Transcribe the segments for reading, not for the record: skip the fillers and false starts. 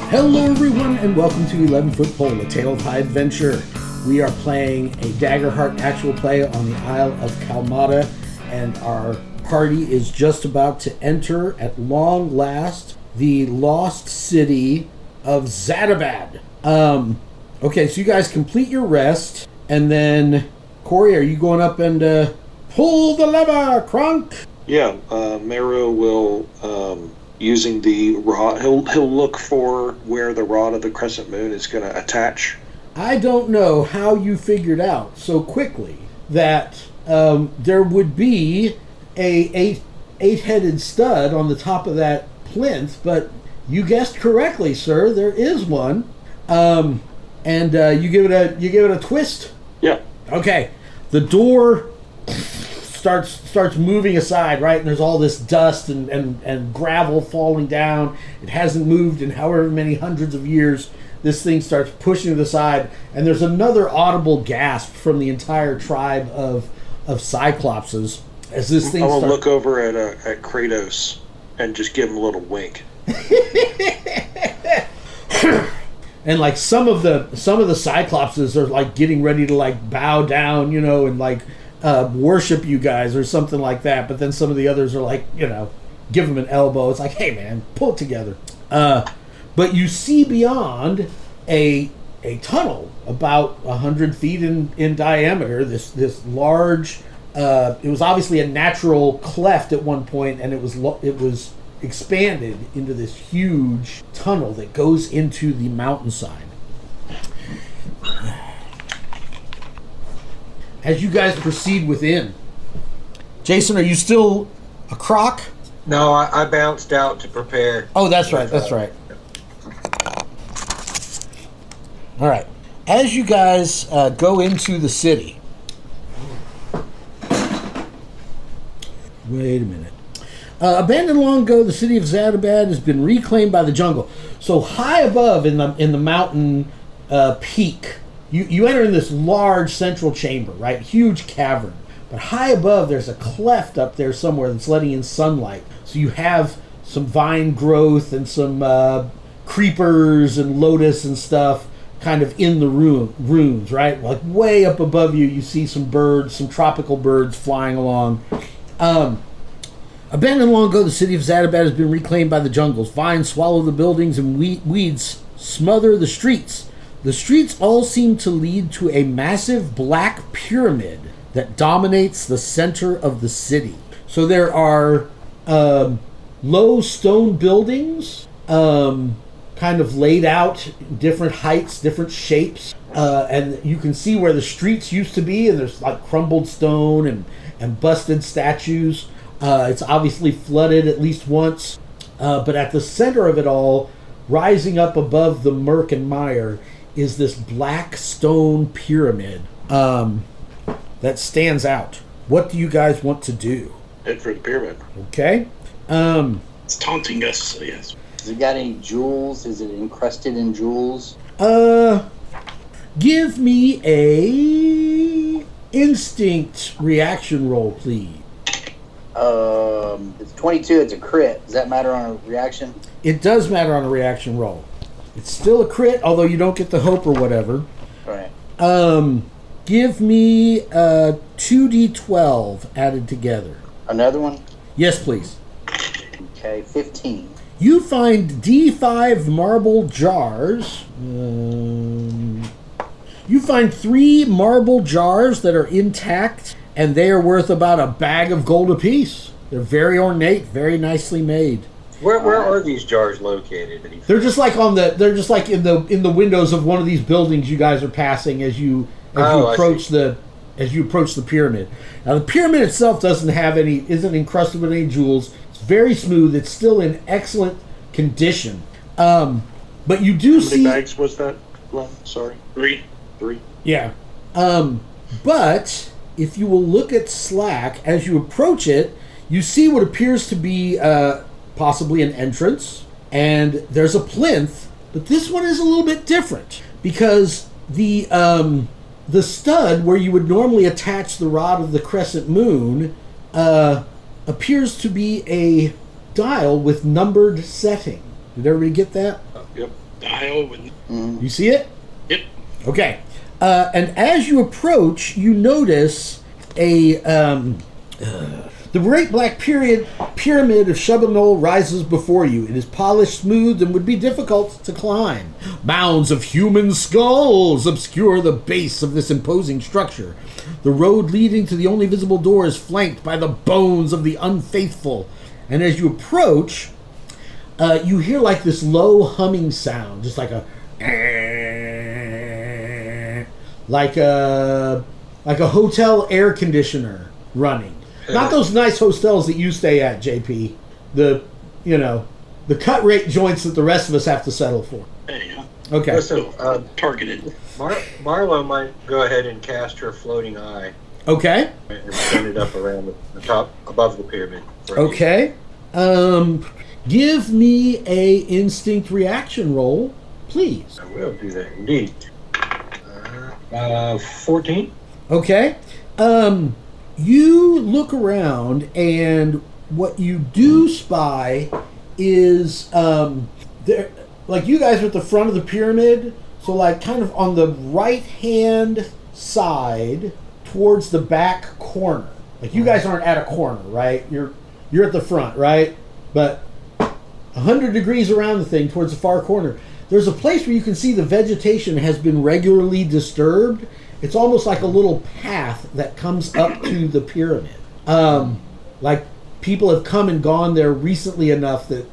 Hello everyone and welcome to 11 Foot Pole, a Tale of High Adventure. We are playing a Daggerheart actual play on the Isle of Kalmata, and our party is just about to enter, at long last, the lost city of Zadabad. Okay, so you guys complete your rest, and then, Corey, are you going up and pull the lever, Kronk? Yeah, Meru will... using the rod, he'll look for where the rod of the crescent moon is going to attach. I don't know how you figured out so quickly that there would be a eight-headed stud on the top of that plinth, but you guessed correctly, sir. There is one, and you give it a twist. Yeah. Okay. The door starts moving aside, right? And there's all this dust and gravel falling down. It hasn't moved in however many hundreds of years. This thing starts pushing to the side, and there's another audible gasp from the entire tribe of Cyclopses as this thing I'll look over at Kratos and just give him a little wink. And like some of the Cyclopses are like getting ready to like bow down, you know, and like worship you guys or something like that, but then some of the others are like, you know, give them an elbow. It's like, hey man, pull it together. But you see beyond a tunnel about 100 feet in diameter, this large, it was obviously a natural cleft at one point, and it was expanded into this huge tunnel that goes into the mountainside. As you guys proceed within, Jason, are you still a croc? No, I bounced out to prepare. Oh, that's right. That's right. All right. As you guys go into the city, wait a minute. Abandoned long ago, the city of Zadabad has been reclaimed by the jungle. So high above in the mountain peak. You enter in this large central chamber, right? Huge cavern. But high above, there's a cleft up there somewhere that's letting in sunlight. So you have some vine growth and some creepers and lotus and stuff kind of in the rooms, right? Like way up above you, you see some birds, some tropical birds flying along. Abandoned long ago, the city of Zadabad has been reclaimed by the jungles. Vines swallow the buildings and weeds smother the streets. The streets all seem to lead to a massive black pyramid that dominates the center of the city. So there are low stone buildings, kind of laid out, different heights, different shapes, and you can see where the streets used to be, and there's like crumbled stone and busted statues. It's obviously flooded at least once, but at the center of it all, rising up above the murk and mire, is this black stone pyramid that stands out. What do you guys want to do? Head for the pyramid. Okay. It's taunting us, so yes. Has it got any jewels? Is it encrusted in jewels? Give me a instinct reaction roll, please. It's 22. It's a crit. Does that matter on a reaction? It does matter on a reaction roll. It's still a crit, although you don't get the hope or whatever. Right. Give me 2d12 added together. Another one? Yes, please. Okay, 15. You find D5 marble jars. You find 3 marble jars that are intact, and they are worth about a bag of gold apiece. They're very ornate, very nicely made. Where are these jars located? They're just like in the windows of one of these buildings you guys are passing as you approach the pyramid. Now the pyramid itself isn't encrusted with any jewels. It's very smooth. It's still in excellent condition. But you do see. How many bags was that? Sorry, 3. Yeah. But if you will look at Slack as you approach it, you see what appears to be possibly an entrance, and there's a plinth, but this one is a little bit different because the stud where you would normally attach the rod of the crescent moon appears to be a dial with numbered setting. Did everybody get that? Yep. Dial with. You see it? Yep. Okay. And as you approach, you notice the great black pyramid of Shubanol rises before you. It is polished, smooth, and would be difficult to climb. Mounds of human skulls obscure the base of this imposing structure. The road leading to the only visible door is flanked by the bones of the unfaithful. And as you approach, you hear like this low humming sound, just like a hotel air conditioner running. Not those nice hotels that you stay at, JP. The cut rate joints that the rest of us have to settle for. Hey, Okay. Listen, targeted. Marlo might go ahead and cast her floating eye Okay. and send it up around the top, above the pyramid. Okay. Give me a instinct reaction roll, please. I will do that indeed. 14. Okay. You look around, and what you do spy is there. Like, you guys are at the front of the pyramid, so like kind of on the right-hand side towards the back corner. Like, you guys aren't at a corner, right? You're at the front, right? But 100 degrees around the thing towards the far corner. There's a place where you can see the vegetation has been regularly disturbed. It's almost like a little path that comes up to the pyramid. Like, people have come and gone there recently enough that,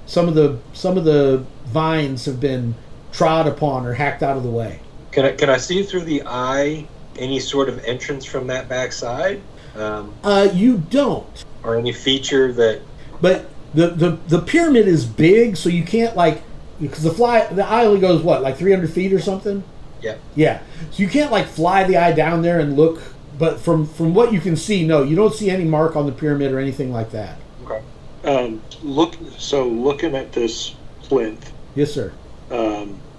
some of the vines have been trod upon or hacked out of the way. Can I see through the eye any sort of entrance from that backside? You don't. Or any feature that... But the pyramid is big, so you can't, like... Because the eye only goes, what, like 300 feet or something? Yeah. Yeah. So you can't, like, fly the eye down there and look... But from what you can see, no, you don't see any mark on the pyramid or anything like that. Okay. Looking at this plinth, Yes, sir.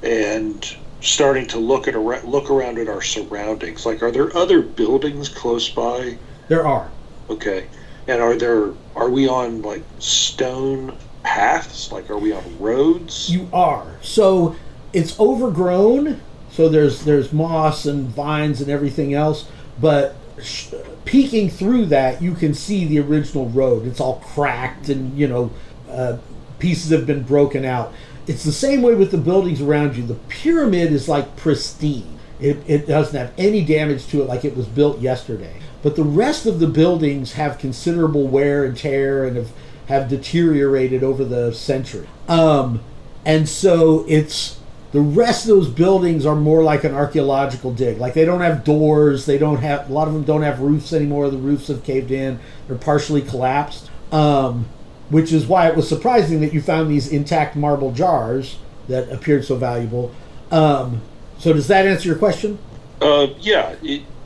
and starting to look around at our surroundings. Like, are there other buildings close by? There are. Okay, and are we on like stone paths? Like, are we on roads? You are. So it's overgrown. So there's moss and vines and everything else. But peeking through that, you can see the original road. It's all cracked and pieces have been broken out. It's the same way with the buildings around you. The pyramid is like pristine. It doesn't have any damage to it, like it was built yesterday. But the rest of the buildings have considerable wear and tear and have deteriorated over the century. And so the rest of those buildings are more like an archaeological dig. Like, they don't have doors. A lot of them don't have roofs anymore. The roofs have caved in. They're partially collapsed. Which is why it was surprising that you found these intact marble jars that appeared so valuable. So does that answer your question? Yeah.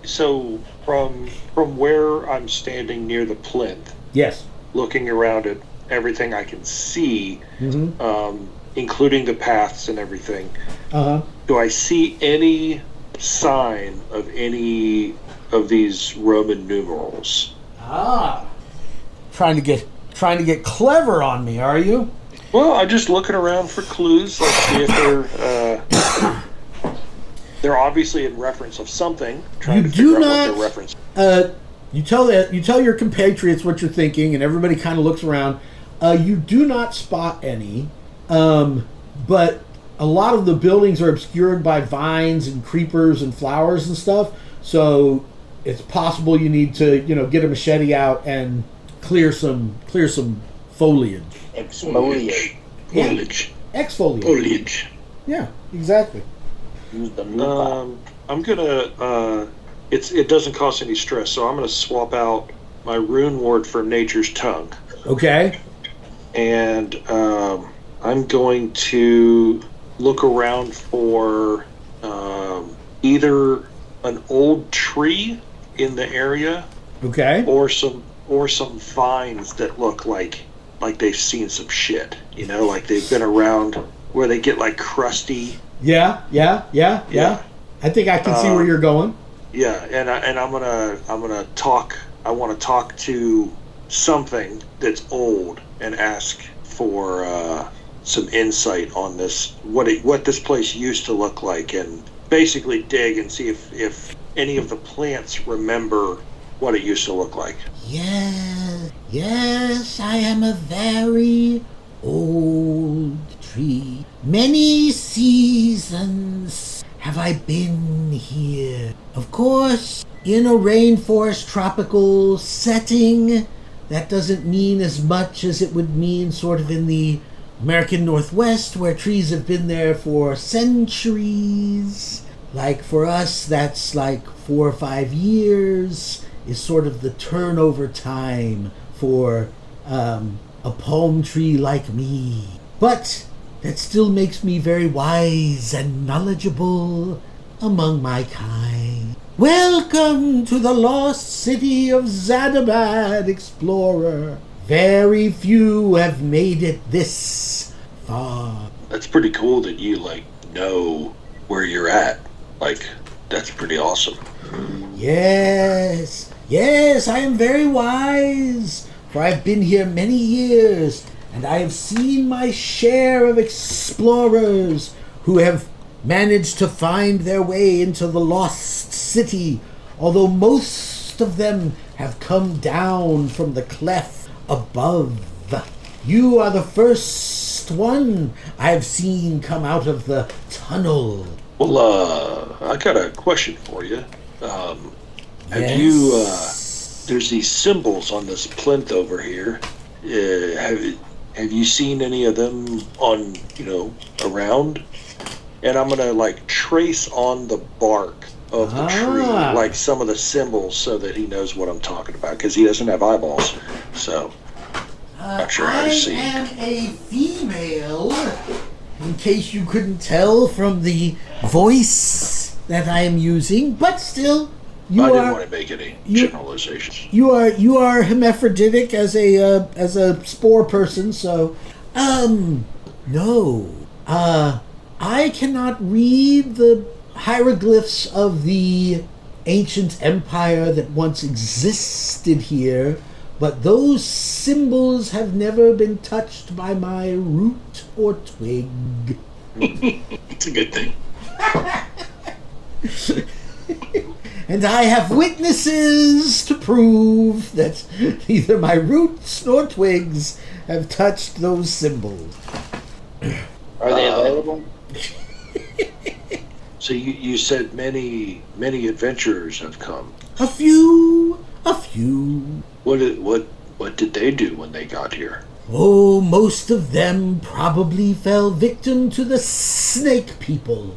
So from where I'm standing near the plinth, Yes. looking around at everything I can see, Mm-hmm. Including the paths and everything, Uh-huh. do I see any sign of any of these Roman numerals? Ah. Trying to get clever on me, are you? Well, I'm just looking around for clues. Let's see if they're obviously in reference of something. Trying to figure out what they're referencing. You tell your compatriots what you're thinking, and everybody kind of looks around. You do not spot any, but a lot of the buildings are obscured by vines and creepers and flowers and stuff. So it's possible you need to, get a machete out and clear some foliage. Exfoliate. Foliage. Exfoliate. Foliage. Yeah, exactly. Use the new I'm gonna. It doesn't cost any stress, so I'm gonna swap out my rune ward for Nature's Tongue, Okay. and I'm going to look around for either an old tree in the area, Okay. or some vines that look like they've seen some shit. Like they've been around where they get like crusty. Yeah. I think I can see where you're going. Yeah, and I'm gonna talk. I want to talk to something that's old and ask for some insight on this, what this place used to look like, and basically dig and see if any of the plants remember what it used to look like. Yes, I am a very old tree. Many seasons have I been here. Of course, in a rainforest tropical setting, that doesn't mean as much as it would mean sort of in the American Northwest, where trees have been there for centuries. Like for us, that's like 4 or 5 years is sort of the turnover time for a palm tree like me. But that still makes me very wise and knowledgeable among my kind. Welcome to the lost city of Zadabad, explorer. Very few have made it this far. That's pretty cool that you know where you're at. That's pretty awesome. Yes, I am very wise, for I've been here many years, and I have seen my share of explorers who have managed to find their way into the lost city, although most of them have come down from the cleft above. You are the first one I've seen come out of the tunnel. Well, I got a question for you. Have you, there's these symbols on this plinth over here. Have you seen any of them on, around? And I'm gonna trace on the bark of the tree, some of the symbols, so that he knows what I'm talking about, because he doesn't have eyeballs. So, not sure how to see. I am a female, in case you couldn't tell from the voice that I am using, but still, I didn't want to make any generalizations. You are hermaphroditic as a spore person, so no. I cannot read the hieroglyphs of the ancient empire that once existed here, but those symbols have never been touched by my root or twig. It's a good thing. And I have witnesses to prove that neither my roots nor twigs have touched those symbols. Are they available? So you said many adventurers have come. A few. What did they do when they got here? Oh, most of them probably fell victim to the snake people.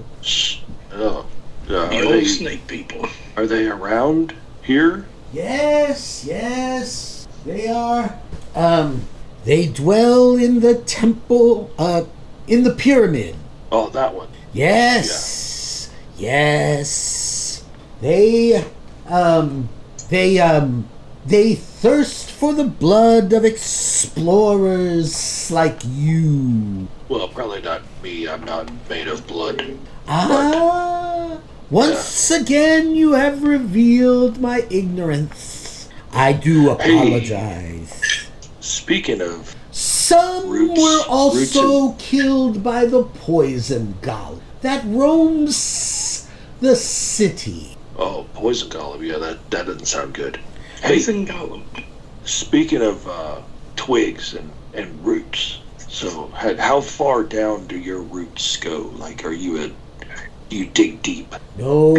Oh, The old snake people. Are they around here? Yes, they are. They dwell in the temple, in the pyramid. Oh, that one. Yes. They thirst for the blood of explorers like you. Well, probably not me. I'm not made of blood. Once again you have revealed my ignorance. I do apologize. Speaking of, Some Roots- were also roots killed by the poison golem that roams the city. oh, poison golem. Yeah, that doesn't sound good. Hey, Poison golem. speaking of twigs and roots, so how far down do your roots go? Are you you dig deep? No,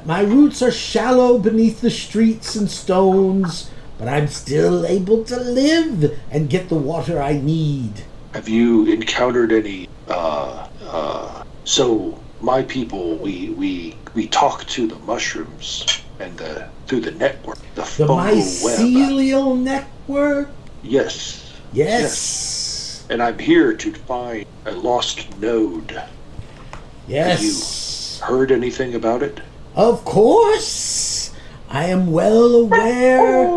my roots are shallow beneath the streets and stones, but I'm still able to live and get the water I need. Have you encountered any? So my people, we talk to the mushrooms and through the network, the The fungal web. mycelial network? Yes. Yes. And I'm here to find a lost node. Yes. Have you heard anything about it? Of course. I am well aware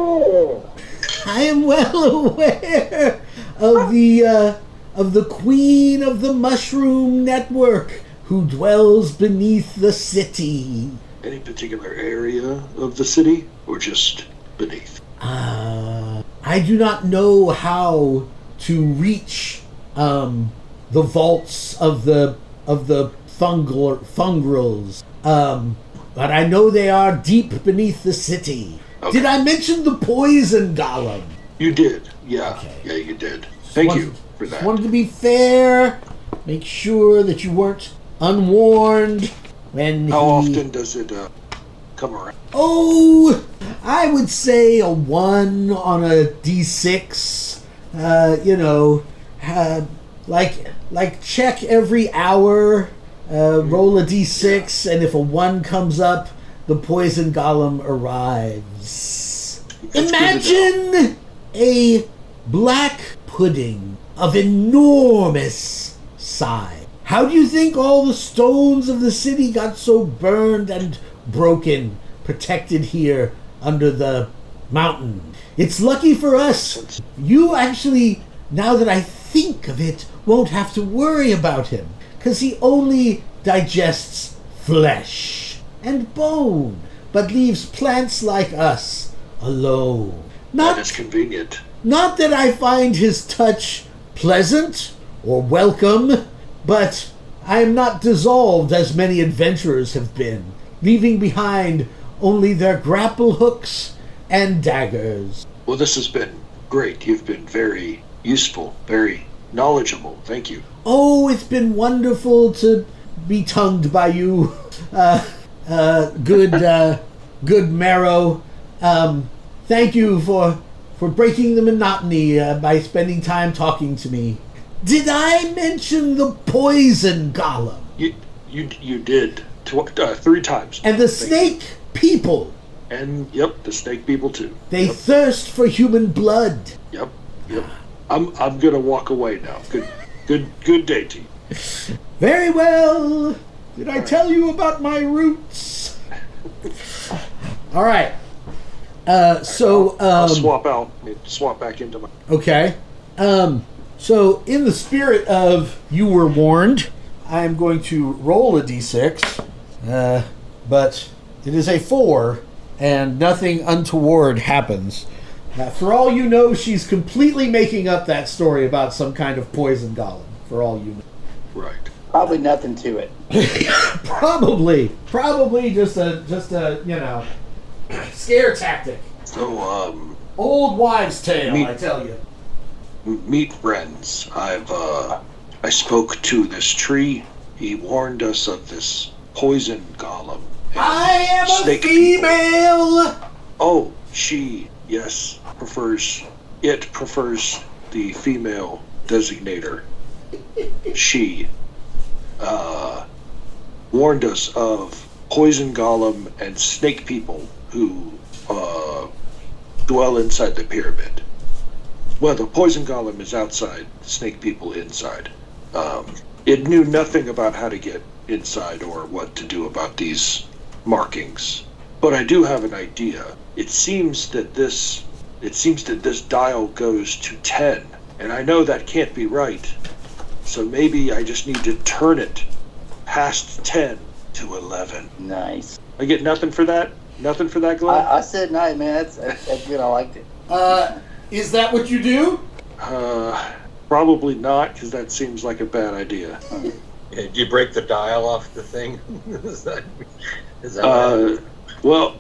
of the queen of the mushroom network who dwells beneath the city. Any particular area of the city, or just beneath? I do not know how to reach the vaults of the fungrels. But I know they are deep beneath the city. Okay. Did I mention the poison golem? You did. Yeah. Okay. Yeah, you did. Thank you for that. Wanted to be fair. Make sure that you weren't unwarned when How often does it come around? Oh, I would say a 1 on a d6. Like check every hour. Roll a d6, and if a 1 comes up, the poison golem arrives. That's Imagine a black pudding of enormous size. How do you think all the stones of the city got so burned and broken, protected here under the mountain? It's lucky for us. You actually, now that I think of it, won't have to worry about him, because he only digests flesh and bone, but leaves plants like us alone. That is convenient. Not that I find his touch pleasant or welcome, but I am not dissolved as many adventurers have been, leaving behind only their grapple hooks and daggers. Well, this has been great. You've been very useful, very knowledgeable. Thank you. Oh, it's been wonderful to be tongued by you, good Marrow. Thank you for breaking the monotony by spending time talking to me. Did I mention the poison golem? You did 3 times. And the snake people. And yep, the snake people too. They thirst for human blood. Yep. I'm gonna walk away now. Good day to you. Very well. Did I tell you about my roots? All right. I'll swap back into my. Okay. So in the spirit of you were warned, I am going to roll a d6, but it is a 4, and nothing untoward happens. For all you know, she's completely making up that story about some kind of poison golem. For all you know. Right. Probably nothing to it. Probably just a scare tactic. So Old wives' tale, I tell you. meet friends. I spoke to this tree. He warned us of this poison golem. I am a snake female. people. Oh, she prefers the female designator. She warned us of poison golem and snake people who dwell inside the pyramid. Well, the poison golem is outside, snake people inside. It knew nothing about how to get inside or what to do about these markings. But I do have an idea. It seems that this dial goes to 10, and I know that can't be right. So maybe I just need to turn it past 10 to 11. Nice. I get nothing for that? Nothing for that, Glenn? I said nice, man. That's good. I liked it. Is that what you do? Probably not, because that seems like a bad idea. Did you break the dial off the thing? is that Well,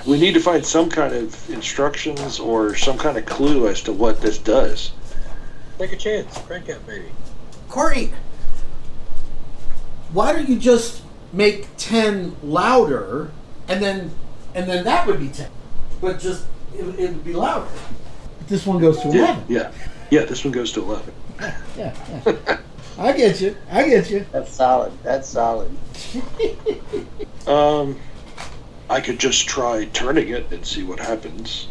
we need to find some kind of instructions or some kind of clue as to what this does. Take a chance. Crank it, baby. Corey, why don't you just make 10 louder, and then that would be 10. But just, it would be louder. But this one goes to 11. Yeah, this one goes to 11. Yeah. I get you. That's solid. I could just try turning it and see what happens.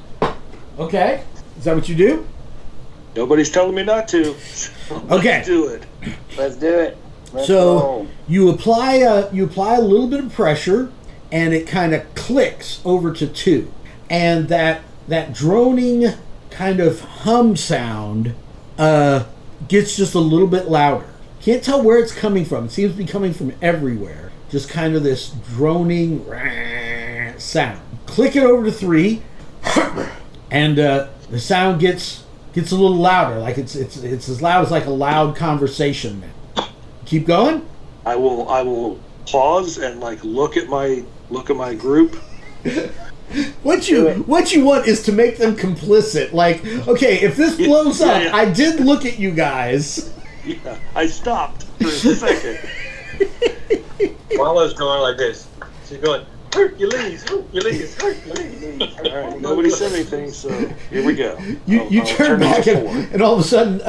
Okay. Is that what you do? Nobody's telling me not to. Okay. Let's do it. Let's do it. Let's So roll. you apply a little bit of pressure, and it kind of clicks over to 2, and that droning kind of hum sound gets just a little bit louder. Can't tell where it's coming from. It seems to be coming from everywhere. Just kind of this droning sound. Click it over to 3, and The sound gets a little louder, like it's as loud as like a loud conversation. Keep going. I will pause and like look at my group. What you want is to make them complicit. Like, okay, if this blows up, yeah. I did look at you guys. Yeah, I stopped for a second. Marlo's going like this. She's going, Hercules, Hercules, Hercules. All right, nobody said anything, so here we go. You I'll turn it back to 4. and all of a sudden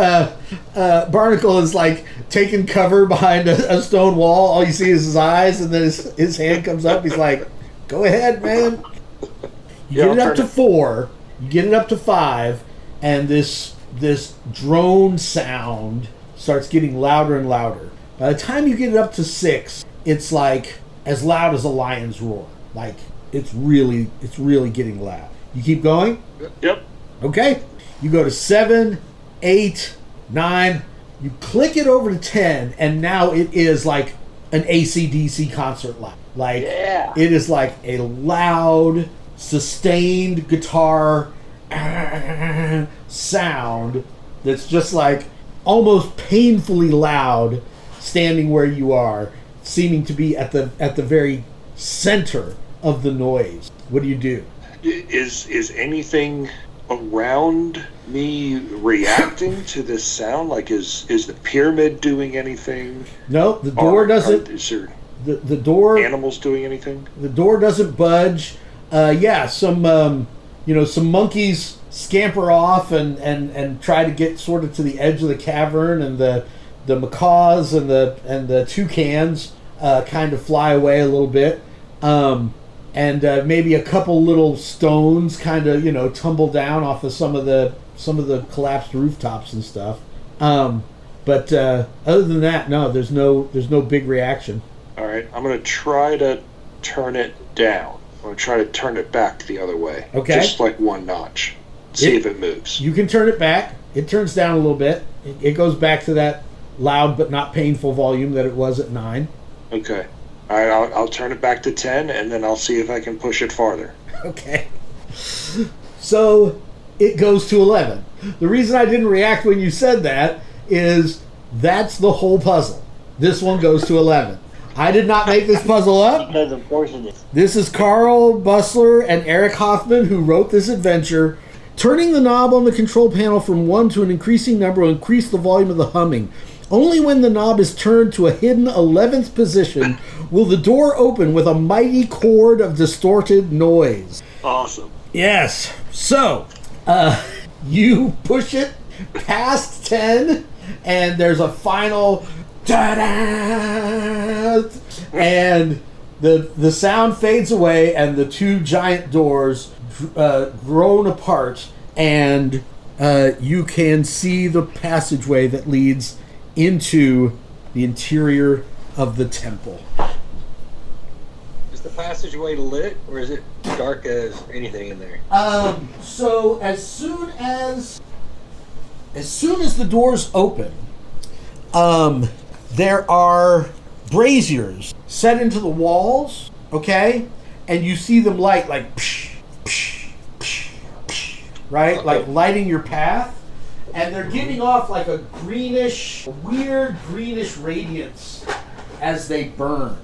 Barnacle is like taking cover behind a stone wall. All you see is his eyes, and then his hand comes up. He's like, go ahead, man. You Yeah, get it I'll up to turn 4, you get it up to 5, and this drone sound starts getting louder and louder. By the time you get it up to 6, it's like as loud as a lion's roar. Like it's really getting loud. You keep going? Yep. Okay. You go to 7, 8, 9. You click it over to 10, and now it is like an AC/DC concert loud. Like it is like a loud, sustained guitar sound that's just like almost painfully loud, standing where you are, seeming to be at the very center of the noise. What do you do? Is anything around me reacting to this sound? Like, is the pyramid doing anything? No, the door doesn't. Is there The door. animals doing anything? The door doesn't budge. Some monkeys scamper off and try to get sort of to the edge of the cavern, and the macaws and the toucans kind of fly away a little bit. And maybe a couple little stones kind of tumble down off of some of the collapsed rooftops and stuff. But other than that, no, there's no big reaction. All right, I'm gonna try to turn it down. I'm gonna try to turn it back the other way. Okay. Just like 1 notch. See if it moves. You can turn it back. It turns down a little bit. It goes back to that loud but not painful volume that it was at 9. Okay. All right, I'll turn it back to 10, and then I'll see if I can push it farther. Okay. So it goes to 11. The reason I didn't react when you said that is that's the whole puzzle. This one goes to 11. I did not make this puzzle up. Because of course it is. This is Carl Bussler and Eric Hoffman who wrote this adventure. Turning the knob on the control panel from 1 to an increasing number will increase the volume of the humming. Only when the knob is turned to a hidden 11th position will the door open with a mighty chord of distorted noise. Awesome. Yes. So, you push it past 10, and there's a final ta-da! And the sound fades away, and the 2 giant doors groan apart, and you can see the passageway that leads into the interior of the temple. Is the passageway lit, or is it dark as anything in there? So as soon as the doors open, there are braziers set into the walls, okay? And you see them light like psh, psh, psh, psh, right? Okay. Like lighting your path. And they're giving off like a weird greenish radiance as they burn.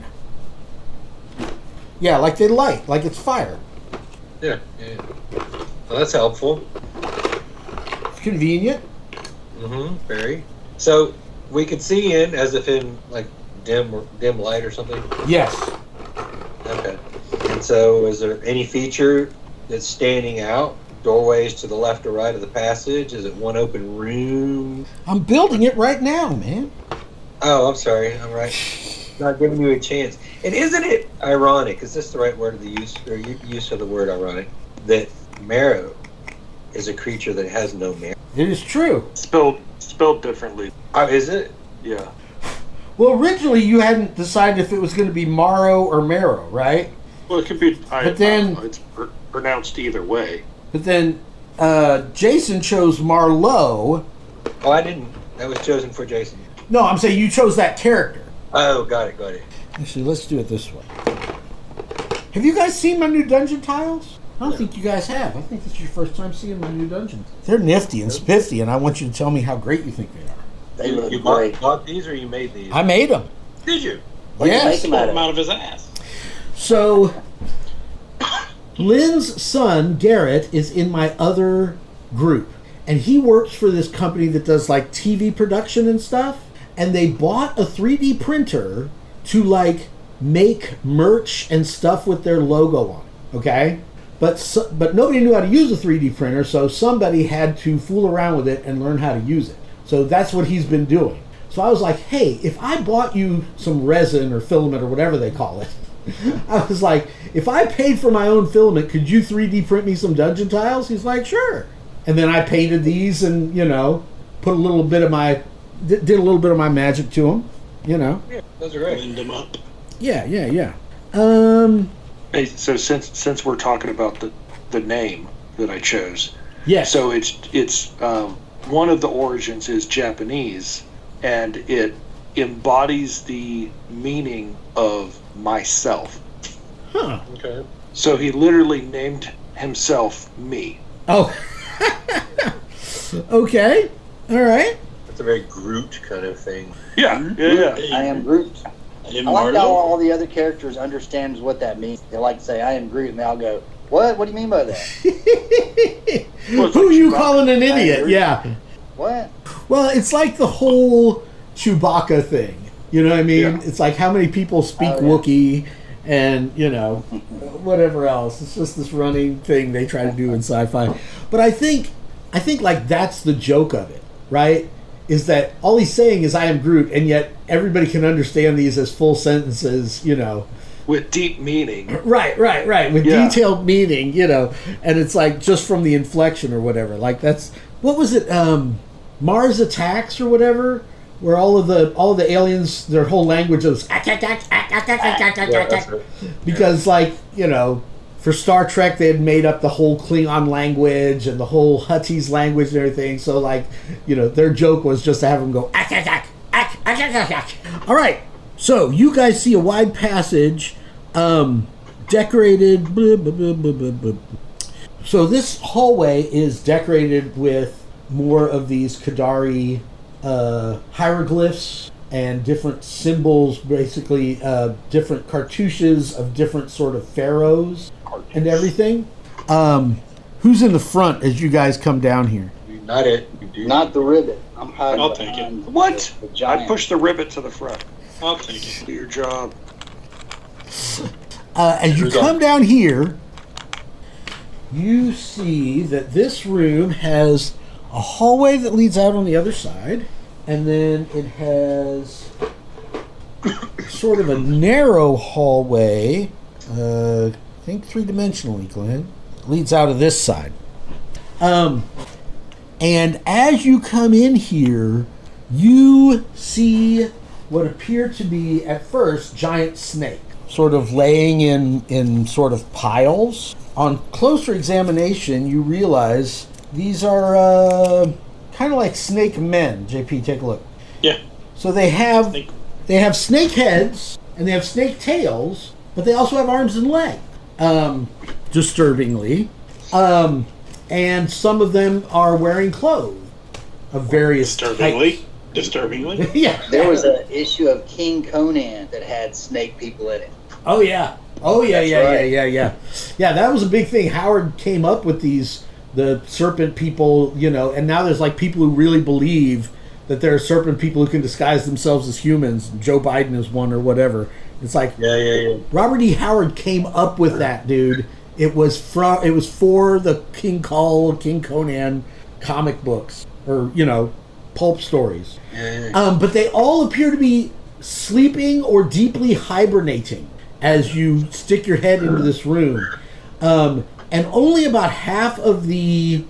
Yeah, like they light, like it's fire. Yeah. Well, that's helpful. It's convenient. Very. So we could see in as if in like dim light or something. Yes. Okay. And so, is there any feature that's standing out? Doorways to the left or right of the passage? Is it one open room? I'm building it right now, man. Oh, I'm sorry. I'm right. Not giving you a chance. And isn't it ironic? Is this the right word of the use of the word ironic? That marrow is a creature that has no marrow. It is true. Spelled differently. Oh, is it? Yeah. Well, originally you hadn't decided if it was going to be Morrow or Marrow, right? Well, it could be. But then- it's pronounced either way. But then Jason chose Marlowe. Oh, I didn't. That was chosen for Jason. No, I'm saying you chose that character. Oh, got it. Actually, let's do it this way. Have you guys seen my new dungeon tiles? I don't think you guys have. I think this is your first time seeing my new dungeons. They're nifty and spiffy, and I want you to tell me how great you think they are. They look You great. bought these or you made these? I made them. Did you? What do you Yes. make Pull them him out out of? of his ass. So, Lynn's son, Garrett, is in my other group. And he works for this company that does like TV production and stuff. And they bought a 3D printer to like make merch and stuff with their logo on it. Okay? But nobody knew how to use a 3D printer, so somebody had to fool around with it and learn how to use it. So that's what he's been doing. So I was like, hey, if I bought you some resin or filament or whatever they call it, I was like, if I paid for my own filament, could you 3D print me some dungeon tiles? He's like, sure. And then I painted these and, put a little bit of did a little bit of my magic to them, Yeah, those are great. Cleaned him up. Yeah. Hey, so since we're talking about the name that I chose, Yes. so it's one of the origins is Japanese, and it embodies the meaning of myself. Huh. Okay. So he literally named himself me. Oh. Okay. All right. That's a very Groot kind of thing. Yeah. I am Groot. And I like how Marlo. all the other characters understands what that means. They like to say, I am Groot, and they all go, what? What do you mean by that? Who are you calling an idiot? Yeah. What? Well, it's like the whole Chewbacca thing. You know what I mean? Yeah. It's like how many people speak Oh, yeah. Wookiee and, whatever else. It's just this running thing they try to do in sci-fi. But I think like that's the joke of it, right? Is that all he's saying is I am Groot, and yet everybody can understand these as full sentences, With deep meaning. Right. With Yeah. detailed meaning, and it's like just from the inflection or whatever. Like that's what was it? Mars Attacks or whatever, where all of the aliens, their whole language was because for Star Trek they had made up the whole Klingon language and the whole Huttese language and everything. So their joke was just to have them go All right. So you guys see a wide passage, decorated. Blah, blah, blah, blah, blah, blah. So this hallway is decorated with more of these Kadari hieroglyphs and different symbols, basically different cartouches of different sort of pharaohs and everything. Who's in the front as you guys come down here? Not it. You do. Not the ribbit. I'm hiding I'll take it. behind What? the I giant. pushed the ribbit to the front. I'll take it. Do your job. As you Who's come on? down here, you see that this room has a hallway that leads out on the other side, and then it has sort of a narrow hallway, I think three-dimensionally, Glenn, leads out of this side. And as you come in here, you see what appear to be, at first, giant snake, sort of laying in sort of piles. On closer examination, you realize these are kind of like snake men. JP, take a look. Yeah. So they have Snake. snake heads and they have snake tails, but they also have arms and legs. Disturbingly. And some of them are wearing clothes of various types. Disturbingly. Yeah. There was an issue of King Conan that had snake people in it. Oh yeah. That's right. Yeah, that was a big thing. Howard came up with the serpent people, and now there's like people who really believe that there are serpent people who can disguise themselves as humans. Joe Biden is one or whatever. It's like Yeah. Robert E. Howard came up with that, dude. It was for the King Conan comic books or pulp stories. Yeah. But they all appear to be sleeping or deeply hibernating as you stick your head into this room. And only about half of the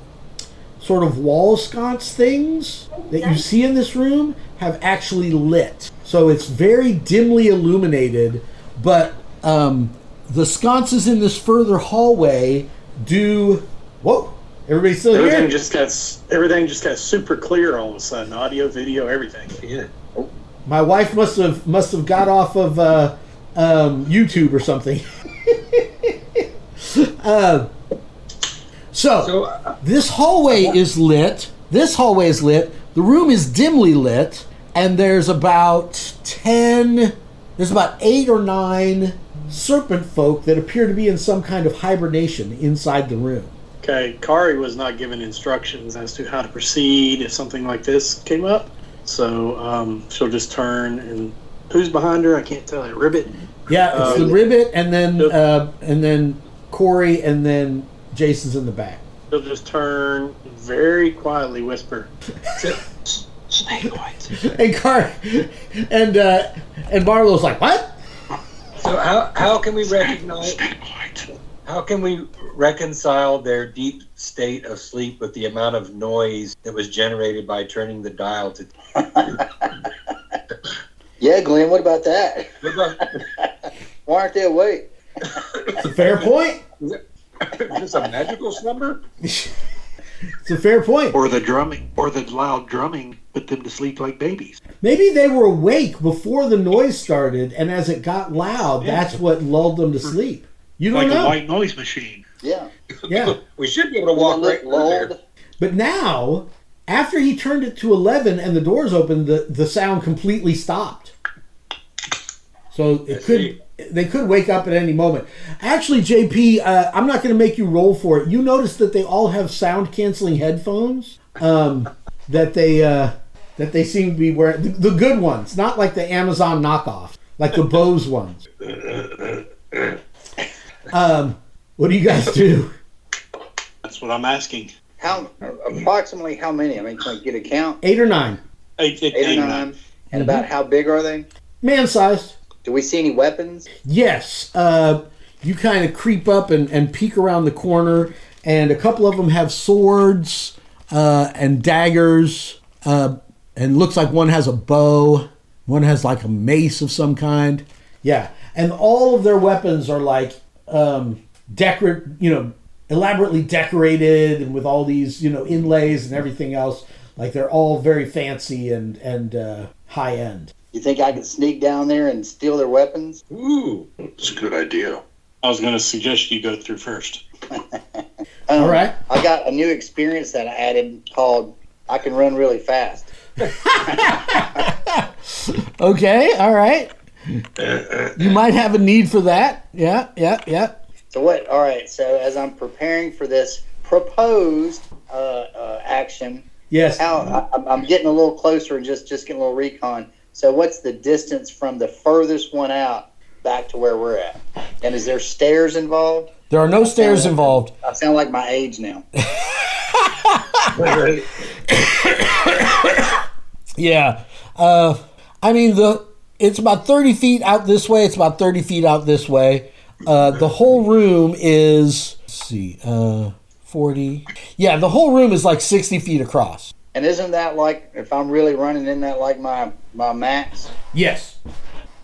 sort of wall sconce things that you see in this room have actually lit. So it's very dimly illuminated, but the sconces in this further hallway do... Whoa! Everybody still here? Everything just got super clear all of a sudden. Audio, video, everything. Yeah. My wife must have got off of YouTube or something. So this hallway is lit. The room is dimly lit, and there's about 8 or 9 serpent folk that appear to be in some kind of hibernation inside the room. Okay, Kari was not given instructions as to how to proceed if something like this came up. So she'll just turn and who's behind her? I can't tell. Ribbit. Yeah, it's the Ribbit, and then Corey, and then Jason's in the back. She'll just turn, very quietly whisper, Snake white. And Barlow's like, what? So how can we recognize? Snake white. How can we reconcile their deep state of sleep with the amount of noise that was generated by turning the dial to? Yeah, Glenn, what about that? Why aren't they awake? It's a fair point. Is this a magical slumber? It's a fair point. Or the drumming, or the loud drumming put them to sleep like babies. Maybe they were awake before the noise started, and as it got loud, that's what lulled them to sleep. You don't Like know. a white noise machine. Yeah. Yeah. We should be able to walk right through there. But now, after he turned it to 11 and the doors opened, the sound completely stopped. So they could wake up at any moment. Actually, JP, I'm not going to make you roll for it. You notice that they all have sound canceling headphones that they seem to be wearing. The good ones, not like the Amazon knockoffs, like the Bose ones. What do you guys do? that's what I'm asking. Approximately how many? I mean, can I get a count? 8 or 9. 8 8 or 9. And about how big are they? Man-sized. Do we see any weapons? Yes. You kind of creep up and peek around the corner, and a couple of them have swords and daggers, and looks like one has a bow. One has like a mace of some kind. Yeah. And all of their weapons are like elaborately decorated and with all these, inlays and everything else. Like they're all very fancy and high end. You think I could sneak down there and steal their weapons? Ooh, It's a good idea. I was going to suggest you go through first. All right. I got a new experience that I added called I Can Run Really Fast. Okay. All right. You might have a need for that. Yeah. So what? All right. So as I'm preparing for this proposed action, Yes. I'm getting a little closer and just getting a little recon. So what's the distance from the furthest one out back to where we're at? And is there stairs involved? There are no stairs involved. I sound like my age now. Yeah. I mean, it's about 30 feet out this way. It's about 30 feet out this way. The whole room is, 40. Yeah, the whole room is like 60 feet across. And isn't that like, if I'm really running, isn't that like my max? Yes.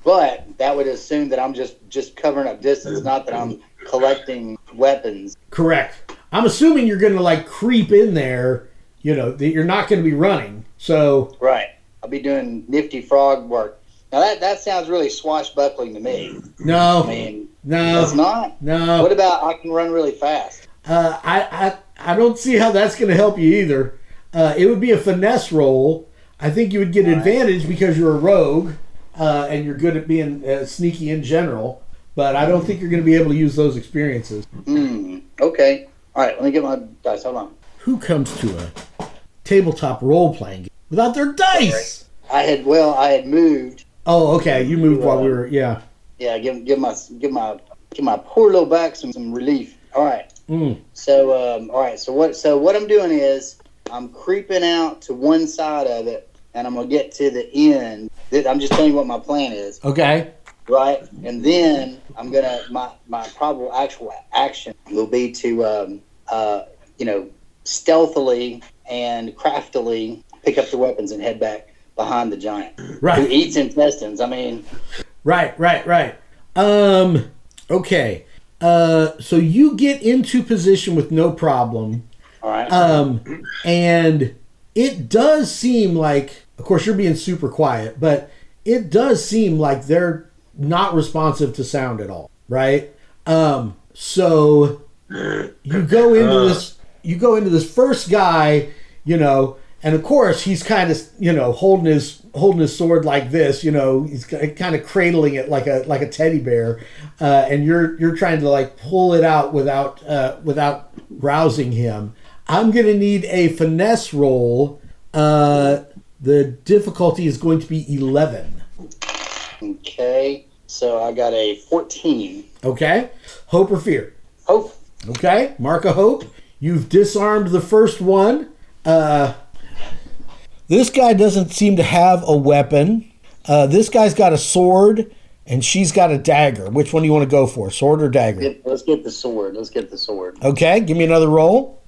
But that would assume that I'm just covering up distance, not that I'm collecting weapons. Correct. I'm assuming you're going to like creep in there, that you're not going to be running. So. Right. I'll be doing nifty frog work. Now that sounds really swashbuckling to me. No. I mean, no. It's not? No. What about I can run really fast? I don't see how that's going to help you either. It would be a finesse roll. I think you would get advantage because you're a rogue and you're good at being sneaky in general. But I don't think you're going to be able to use those experiences. Okay. All right, let me get my dice. Hold on. Who comes to a tabletop role-playing game without their dice? I had moved. Oh, okay. You moved while we were, yeah. Yeah, give my poor little back some relief. All right. So all right. So what I'm doing is I'm creeping out to one side of it, and I'm gonna get to the end. I'm just telling you what my plan is. Okay. Right, and then I'm gonna my probable actual action will be to stealthily and craftily pick up the weapons and head back behind the giant Right. who eats intestines. I mean, Right. Okay. So you get into position with no problem. all right. And it does seem like, of course, you're being super quiet, but it does seem like they're not responsive to sound at all, right? So you go into this you go into this first guy, and of course he's kind of, holding his sword like this, he's kind of cradling it like a teddy bear, and you're trying to like pull it out without rousing him. I'm gonna need a finesse roll. The difficulty is going to be 11. Okay, so I got a 14. Okay, hope or fear? Hope. Okay, mark a hope. You've disarmed the first one. This guy doesn't seem to have a weapon. This guy's got a sword, and she's got a dagger. Which one do you want to go for, sword or dagger? Let's get the sword. Okay, give me another roll.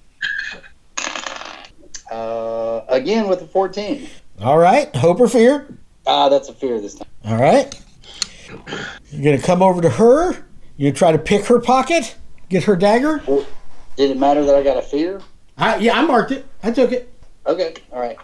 Again with a 14. All right, hope or fear? That's a fear this time. All right. You're going to come over to her. You're going to try to pick her pocket, get her dagger. Did it matter that I got a fear? I marked it. I took it. Okay, all right.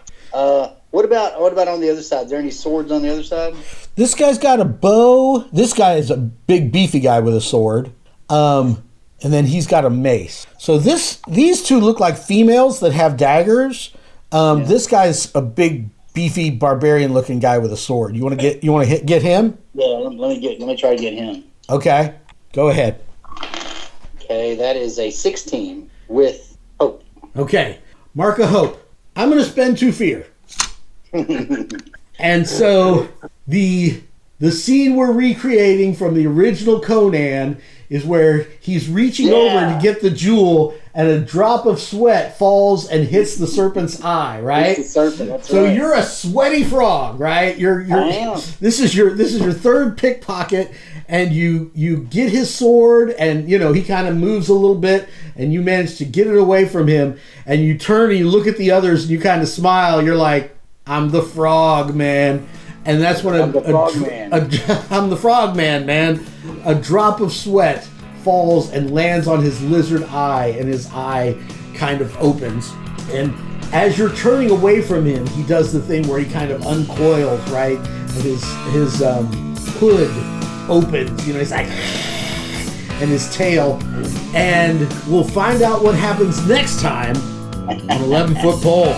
What about on the other side? Is there any swords on the other side? This guy's got a bow. This guy is a big, beefy guy with a sword. And then he's got a mace. So these two look like females that have daggers. This guy's a big, beefy, barbarian-looking guy with a sword. You want to get him? Yeah, let me try to get him. Okay, go ahead. Okay, that is a 16 with hope. Okay, mark a hope. I'm going to spend 2 fear. And so the scene we're recreating from the original Conan is where he's reaching over to get the jewel, and a drop of sweat falls and hits the serpent's eye, right? It's the serpent, that's so right. You're a sweaty frog, right? I am. This is your third pickpocket, and you get his sword, and he kind of moves a little bit, and you manage to get it away from him, and you turn and you look at the others, and you kind of smile. You're like, I'm the frog man. And that's when I'm the frog man. I'm the frog man, man. A drop of sweat falls and lands on his lizard eye, and his eye kind of opens. And as you're turning away from him, he does the thing where he kind of uncoils, right? And his hood opens. He's like, and his tail. And we'll find out what happens next time on 11 Foot Pole.